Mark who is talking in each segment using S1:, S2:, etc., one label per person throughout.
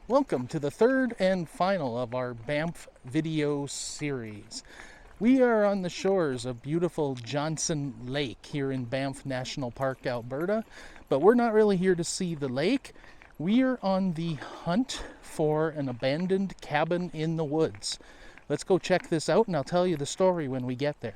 S1: Welcome to the third and final of our Banff video series. We are on the shores of beautiful Johnson Lake here in Banff National Park, Alberta, but we're not really here to see the lake. We are on the hunt for an abandoned cabin in the woods. Let's go check this out and I'll tell you the story when we get there.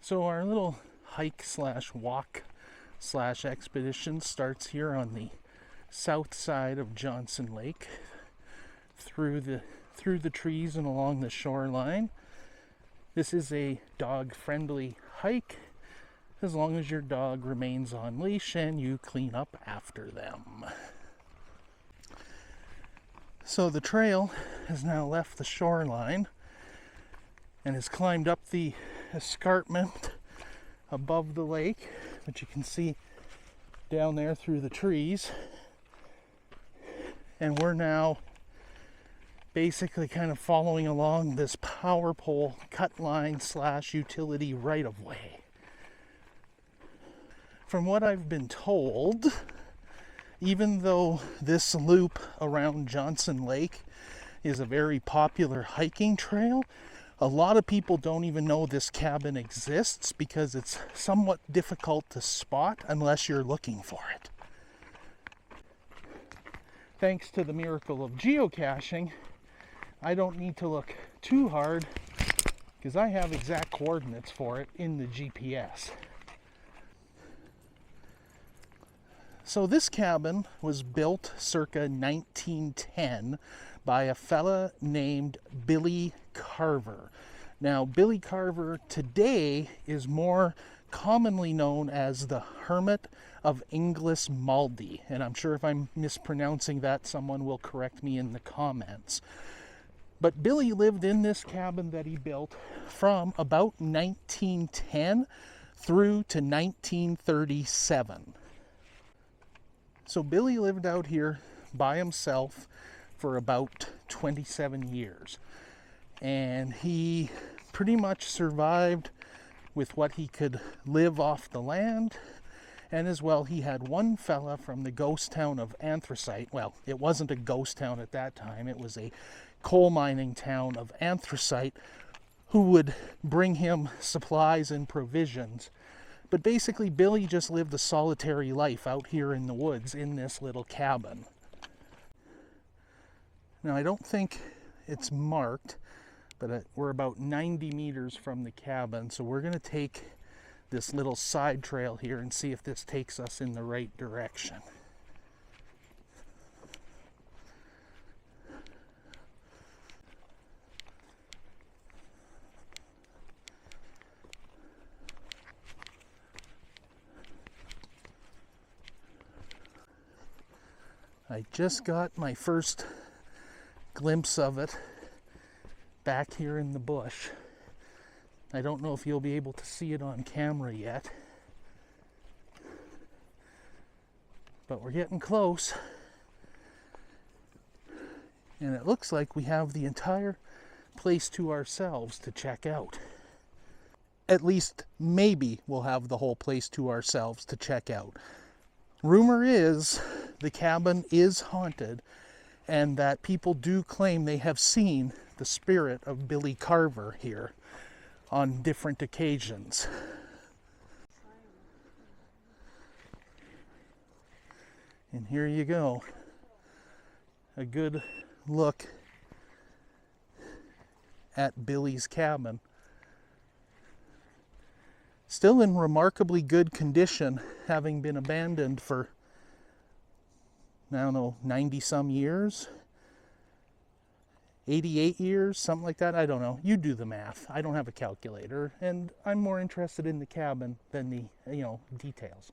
S1: So our little hike slash walk slash expedition starts here on the south side of Johnson Lake through the trees and along the shoreline. This is a dog friendly hike as long as your dog remains on leash and you clean up after them. So the trail has now left the shoreline and has climbed up the escarpment above the lake, which you can see down there through the trees. And we're now basically kind of following along this power pole cut line slash utility right of way. From what I've been told, even though this loop around Johnson Lake is a very popular hiking trail, a lot of people don't even know this cabin exists because it's somewhat difficult to spot unless you're looking for it. Thanks to the miracle of geocaching, I don't need to look too hard because I have exact coordinates for it in the GPS. So this cabin was built circa 1910 by a fella named Billy Carver. Now, Billy Carver today is more commonly known as the Hermit of Inglismaldie, and I'm sure if I'm mispronouncing that, someone will correct me in the comments. But Billy lived in this cabin that he built from about 1910 through to 1937. So Billy lived out here by himself for about 27 years. And he pretty much survived with what he could live off the land. And as well, he had one fella from the ghost town of Anthracite. Well, it wasn't a ghost town at that time. It was a coal mining town of Anthracite who would bring him supplies and provisions. But basically, Billy just lived a solitary life out here in the woods in this little cabin. Now, I don't think it's marked, but we're about 90 meters from the cabin, so we're going to take this little side trail here and see if this takes us in the right direction. I just got my first glimpse of it back here in the bush. I don't know if you'll be able to see it on camera yet, but we're getting close. And it looks like we have the entire place to ourselves to check out. At least maybe we'll have the whole place to ourselves to check out. Rumor is the cabin is haunted and that people do claim they have seen the spirit of Billy Carver here on different occasions. And here you go. A good look at Billy's cabin. Still in remarkably good condition, having been abandoned for, I don't know, 90 some years, 88 years, something like that. I don't know. You do the math. I don't have a calculator, and I'm more interested in the cabin than the, details.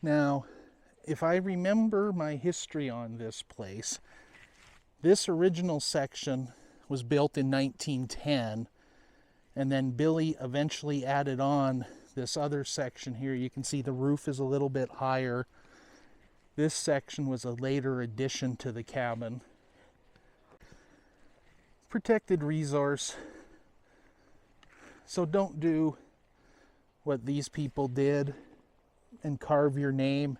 S1: Now, if I remember my history on this place, this original section was built in 1910, and then Billy eventually added on this other section here. You can see the roof is a little bit higher. This section was a later addition to the cabin. Protected resource. So don't do what these people did and carve your name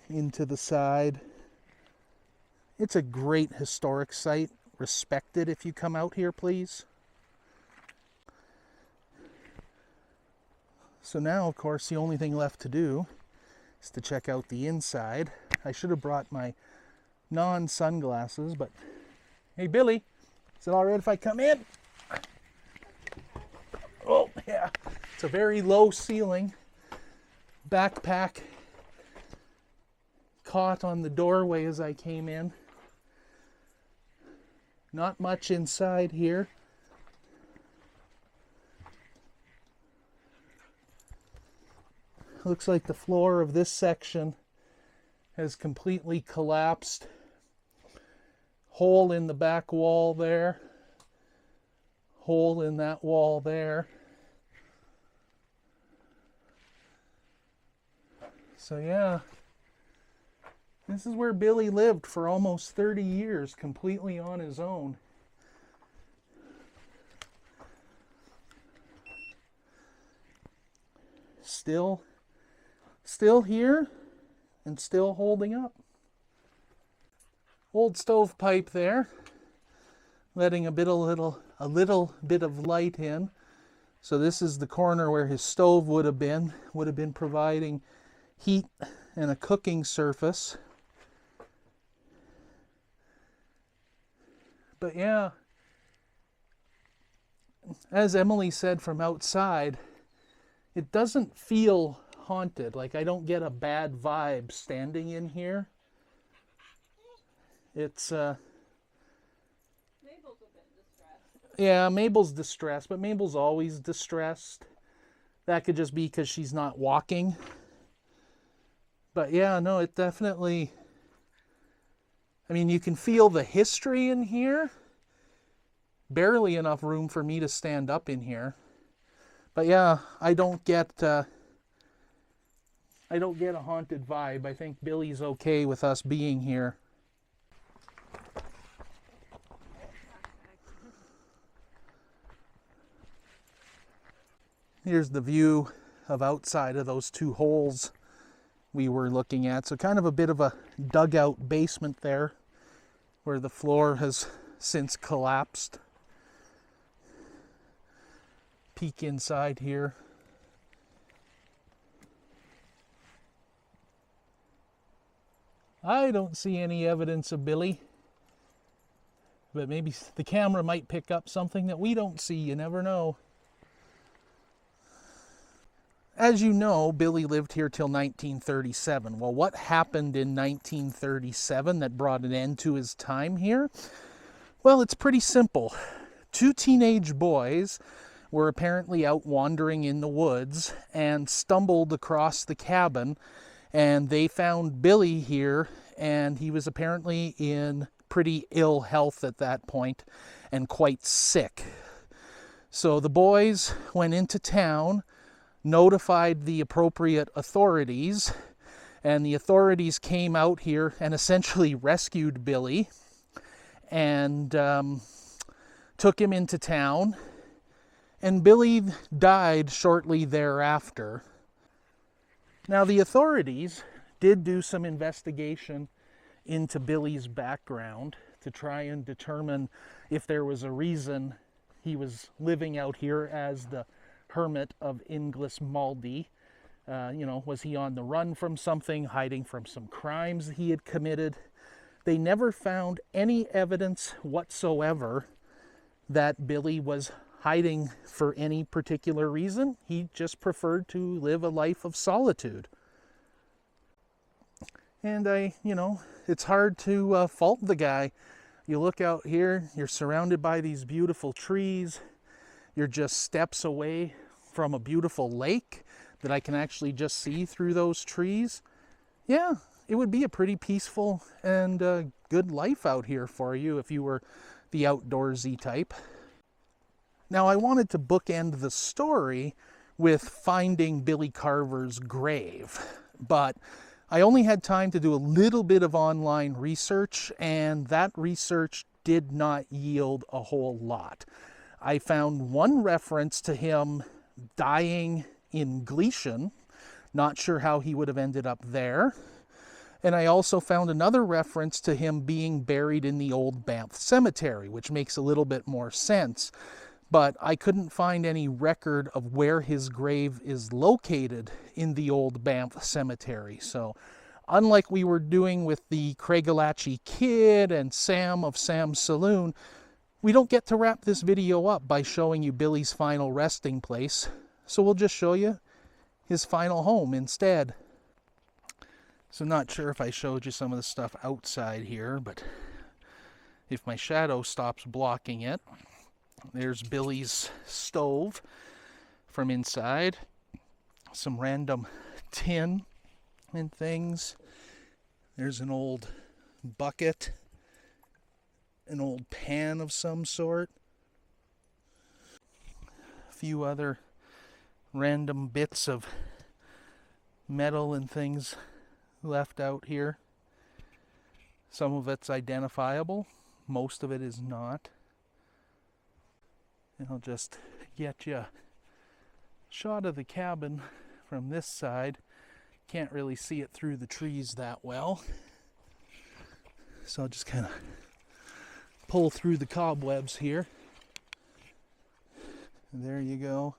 S1: into the side. It's a great historic site. Respect it if you come out here, please. So now, of course, the only thing left to do is to check out the inside. I should have brought my non-sunglasses, but hey, Billy, is it all right if I come in? Oh, yeah. It's a very low ceiling. Backpack caught on the doorway as I came in. Not much inside here. Looks like the floor of this section has completely collapsed. Hole in the back wall there. Hole in that wall there. So yeah, this is where Billy lived for almost 30 years, completely on his own. Still here and still holding up. Old stovepipe there, letting a little bit of light in. So this is the corner where his stove would have been providing heat and a cooking surface. But yeah, as Emily said from outside, it doesn't feel haunted. Like, I don't get a bad vibe standing in here. It's Mabel's a bit distressed. Yeah, Mabel's distressed, but Mabel's always distressed. That could just be because she's not walking. But yeah, no, it definitely, I mean, you can feel the history in here. Barely enough room for me to stand up in here. But yeah, I don't get a haunted vibe. I think Billy's okay with us being here. Here's the view of outside of those two holes we were looking at. So kind of a bit of a dugout basement there where the floor has since collapsed. Peek inside here. I don't see any evidence of Billy, but maybe the camera might pick up something that we don't see. You never know. As you know, Billy lived here till 1937. Well, what happened in 1937 that brought an end to his time here? Well, it's pretty simple. Two teenage boys were apparently out wandering in the woods and stumbled across the cabin, and they found Billy here, and he was apparently in pretty ill health at that point and quite sick. So the boys went into town, notified the appropriate authorities, and the authorities came out here and essentially rescued Billy and took him into town. And Billy died shortly thereafter. Now, the authorities did do some investigation into Billy's background to try and determine if there was a reason he was living out here as the Hermit of Inglismaldie. Was he on the run from something, hiding from some crimes he had committed? They never found any evidence whatsoever that Billy was hiding for any particular reason. He just preferred to live a life of solitude. And it's hard to fault the guy. You look out here, you're surrounded by these beautiful trees. You're just steps away from a beautiful lake that I can actually just see through those trees. Yeah, it would be a pretty peaceful and good life out here for you if you were the outdoorsy type. Now, I wanted to bookend the story with finding Billy Carver's grave, but I only had time to do a little bit of online research, and that research did not yield a whole lot. I found one reference to him dying in Gleesham, Not sure how he would have ended up there. And I also found another reference to him being buried in the old Banff Cemetery, which makes a little bit more sense. But I couldn't find any record of where his grave is located in the old Banff Cemetery. So unlike we were doing with the Craigellachie Kid and Sam of Sam's Saloon, we don't get to wrap this video up by showing you Billy's final resting place. So we'll just show you his final home instead. So not sure if I showed you some of the stuff outside here, but if my shadow stops blocking it, there's Billy's stove from inside. Some random tin and things. There's an old bucket, an old pan of some sort. A few other random bits of metal and things left out here. Some of it's identifiable, most of it is not. And I'll just get you a shot of the cabin from this side. Can't really see it through the trees that well. So I'll just kind of pull through the cobwebs here. And there you go.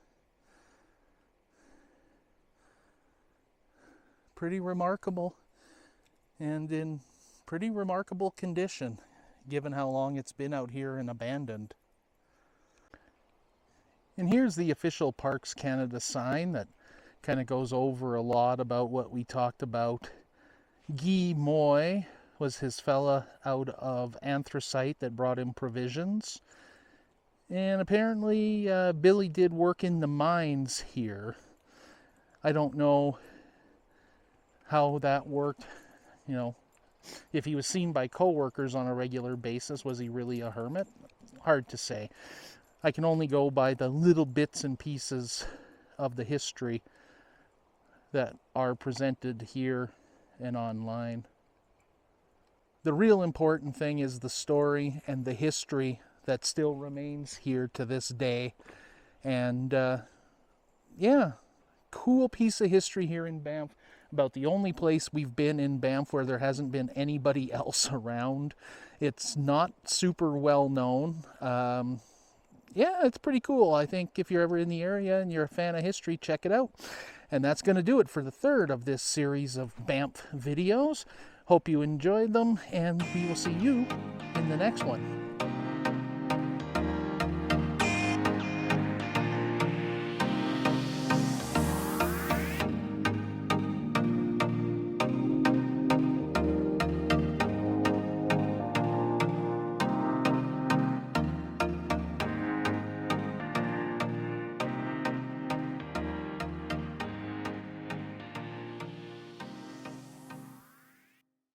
S1: Pretty remarkable, and in pretty remarkable condition, given how long it's been out here and abandoned. And here's the official Parks Canada sign that kind of goes over a lot about what we talked about. Gee Moy was his fella out of Anthracite that brought him provisions. And apparently Billy did work in the mines here. I don't know how that worked, you know, if he was seen by coworkers on a regular basis. Was he really a hermit? Hard to say. I can only go by the little bits and pieces of the history that are presented here and online. The real important thing is the story and the history that still remains here to this day. And yeah, cool piece of history here in Banff. About the only place we've been in Banff where there hasn't been anybody else around. It's not super well known. Yeah, it's pretty cool. I think if you're ever in the area and you're a fan of history, check it out. And that's going to do it for the third of this series of Banff videos. Hope you enjoyed them, and we will see you in the next one.